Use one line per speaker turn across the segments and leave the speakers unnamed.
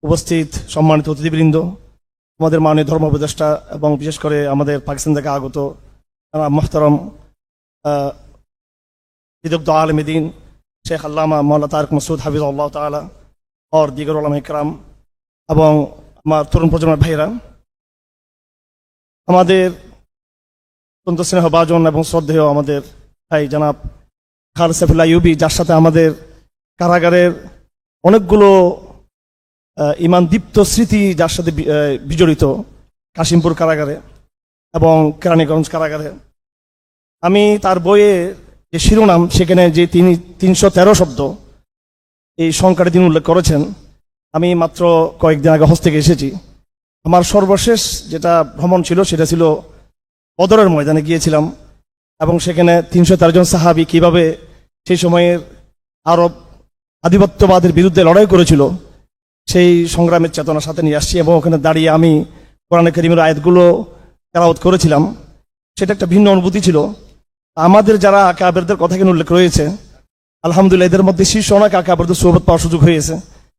উপস্থিত সম্মানিত অতিথিবৃন্দ, আমাদের মাননীয় ধর্ম উপদেষ্টা এবং বিশেষ করে আমাদের পাকিস্তান থেকে আগত মোহতারম বিদগ্ধ আলেম দ্বীন শেখ আল্লামা মৌলানা তারেক মাসুদ হাফিজাহুল্লাহ তাআলা और दीगर उलमा इकराम এবং আমার তরুণ প্রজন্মের ভাইরা, আমাদের অত্যন্ত স্নেহভাজন এবং শ্রদ্ধেয় আমাদের ভাই জনাব খালেদ সাইফুল্লাহ আইয়ুবী, যার সাথে আমাদের কারাগারের অনেকগুলো ইমান দীপ্ত স্মৃতি যার সাথে বিজড়িত, কাশিমপুর কারাগারে এবং কেরানীগঞ্জ কারাগারে। আমি তার বইয়ে যে শিরোনাম, সেখানে যে তিনি 313 শব্দ এই সংখ্যাটি তিনি উল্লেখ করেছেন, আমি মাত্র কয়েকদিন আগে হজ থেকে এসেছি। আমার সর্বশেষ যেটা ভ্রমণ ছিল সেটা ছিল বদরের ময়দানে গিয়েছিলাম এবং সেখানে 313 জন সাহাবী কিভাবে সেই সময়ের আরব আধিপত্যবাদের বিরুদ্ধে লড়াই করেছিল সেই সংগ্রামের চেতনার সাথে নিয়ে আসছি এবং ওখানে দাঁড়িয়ে আমি কোরআনে কারীমের আয়াতগুলো তেলাওয়াত করেছিলাম। সেটা একটা ভিন্ন অনুভূতি ছিল। আমাদের যারা আকাবেরদের কথা এখানে উল্লেখ রয়েছে, আলহামদুলিল্লাহ এদের মধ্যে শীর্ষ অনেক আকাবেরদের সোহবত পাওয়ার সুযোগ হয়েছে।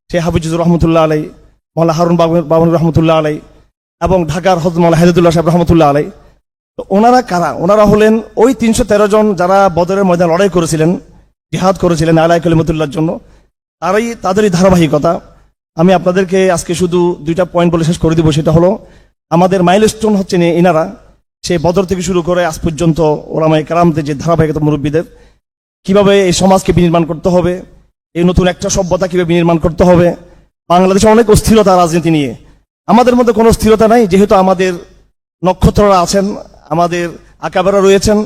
সেই হাফিজুর রহমতুল্লাহ আলাই, মৌলানা হারুন বাবুনি রহমতুল্লাহ আলাই এবং ঢাকার হযরত মৌলানা হেদায়েতুল্লাহ সাহেব রহমতুল্লাহ আলাই। তো ওনারা কারা? ওনারা হলেন ওই 313 জন যারা বদরের ময়দানে লড়াই করেছিলেন, জিহাদ করেছিলেন আলাই কালিমাতুল্লাহর জন্য। তাদেরই ধারাবাহিকতা। আমি আপনাদেরকে আজকে শুধু 2টা পয়েন্ট বলে শেষ করে দিব। সেটা হলো আমাদের মাইলস্টোন হচ্ছে ইনারা, সেই বদর থেকে শুরু করে আজ পর্যন্ত ওলামায়ে কেরামদের যে ধারাবাহিকতা, মুরব্বীদের কিভাবে এই সমাজকে বিনির্মাণ করতে হবে, এই নতুন একটা সভ্যতা কিভাবে বিনির্মাণ করতে হবে। বাংলাদেশে অনেক অস্থিরতা রাজনীতি নিয়ে, আমাদের মধ্যে কোনো অস্থিরতা নাই, যেহেতু আমাদের নক্ষত্ররা আছেন, আমাদের আকাবেরা রয়েছেন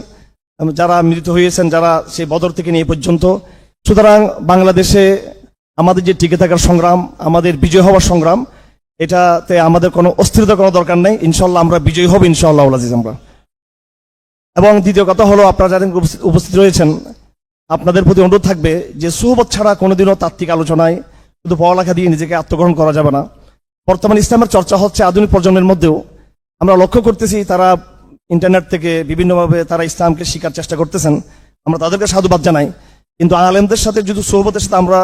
যারা মৃত হয়েছেন, যারা সেই বদর থেকে নিয়ে পর্যন্ত। সুতরাং বাংলাদেশে আমাদের যে টিকে থাকার সংগ্রাম, আমাদের বিজয় হওয়ার সংগ্রাম, এটাতে আমাদের কোনো অস্থিরতা কোনো দরকার নেই। ইনশাল্লাহ আমরা বিজয়ী হব, ইনশাআল্লাহ আজিজ আমরা। এবং দ্বিতীয় কথা হলো, আপনারা যারা উপস্থিত রয়েছেন, আপনাদের প্রতি অনুরোধ থাকবে যে সুহবত ছাড়া কোনোদিনও তাত্ত্বিক আলোচনায় শুধু পড়ালেখা দিয়ে নিজেকে আত্মগ্রহণ করা যাবে না। বর্তমান ইসলামের চর্চা হচ্ছে আধুনিক প্রজন্মের মধ্যেও। আমরা লক্ষ্য করতেছি তারা ইন্টারনেট থেকে বিভিন্নভাবে তারা ইসলামকে শিকার চেষ্টা করতেছেন, আমরা তাদেরকে সাধুবাদ জানাই। কিন্তু আলেমদের সাথে যদি সোহবতের সাথে আমরা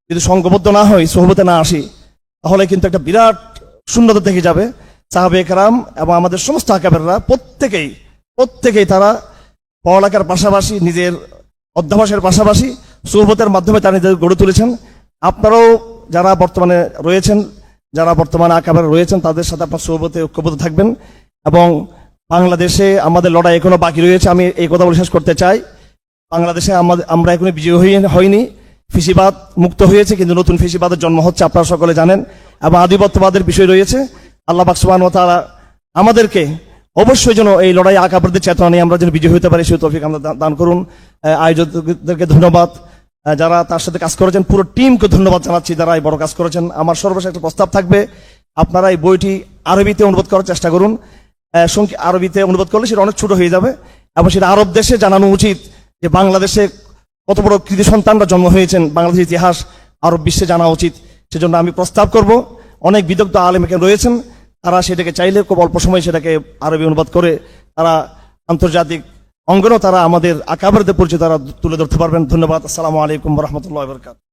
যদি সঙ্গবদ্ধ না হই, সোহবতে না আসি, তাহলে কিন্তু একটা বিরাট শূন্যতা থেকে যাবে। সাহাবে কেরাম এবং আমাদের সমস্ত আকাবেররা প্রত্যেকেই তারা পড়ালেখার পাশাপাশি, নিজের অধ্যাবসায়ের পাশাপাশি সোহবতের মাধ্যমে তারা নিজেদের গড়ে তুলেছেন। আপনারাও যারা বর্তমানে রয়েছেন, যারা বর্তমানে আকাবের রয়েছেন, তাদের সাথে আপনার সোহবতে ঐক্যবদ্ধ থাকবেন। এবং বাংলাদেশে আমাদের লড়াই এখনো বাকি রয়েছে। আমি এই কথা বলে শেষ করতে চাই, বাংলাদেশে আমরা এখনো বিজয়ী হয়নি। ফিসিবাদ মুক্ত হয়েছে, কিন্তু নতুন ফিসিবাদের জন্ম হচ্ছে, আপনারা সকলে জানেন। এবং আধিপত্যবাদের বিষয় রয়েছে। আল্লাহ পাক সুবহানাহু ওয়া তাআলা আমাদেরকে অবশ্যই যেন এই লড়াই আকাবেরদের চেতনা নিয়ে আমরা যেন বিজয়ী হতে পারি, সেই তৌফিক আমরা দান করুন। আয়োজকদেরকে ধন্যবাদ, যারা তার সাথে কাজ করেছেন, পুরো টিমকে ধন্যবাদ জানাচ্ছি যারা এই বড় কাজ করেছেন। আমার সর্বশেষ একটা প্রস্তাব থাকবে, আপনারা এই বইটি আরবিতে অনুবাদ করার চেষ্টা করুন। আরবিতে অনুবাদ করলে সেটা অনেক ছোট হয়ে যাবে এবং সেটা আরব দেশে জানানো উচিত যে বাংলাদেশে কত বড় কৃতি সন্তানরা জন্ম হয়েছেন, বাংলাদেশের ইতিহাস আরব বিশ্বে জানা উচিত। সেজন্য আমি প্রস্তাব করব, অনেক বিদগ্ধ আলেম এখানে রয়েছেন, তারা সেটাকে চাইলে খুব অল্প সময় সেটাকে আরবি অনুবাদ করে তারা আন্তর্জাতিক অঙ্গনেও তারা আমাদের আকাবেরদের পরিচয় তারা তুলে ধরতে পারবেন। ধন্যবাদ। আসসালামু আলাইকুম ওয়া রাহমাতুল্লাহি ওয়া বারাকাতুহু।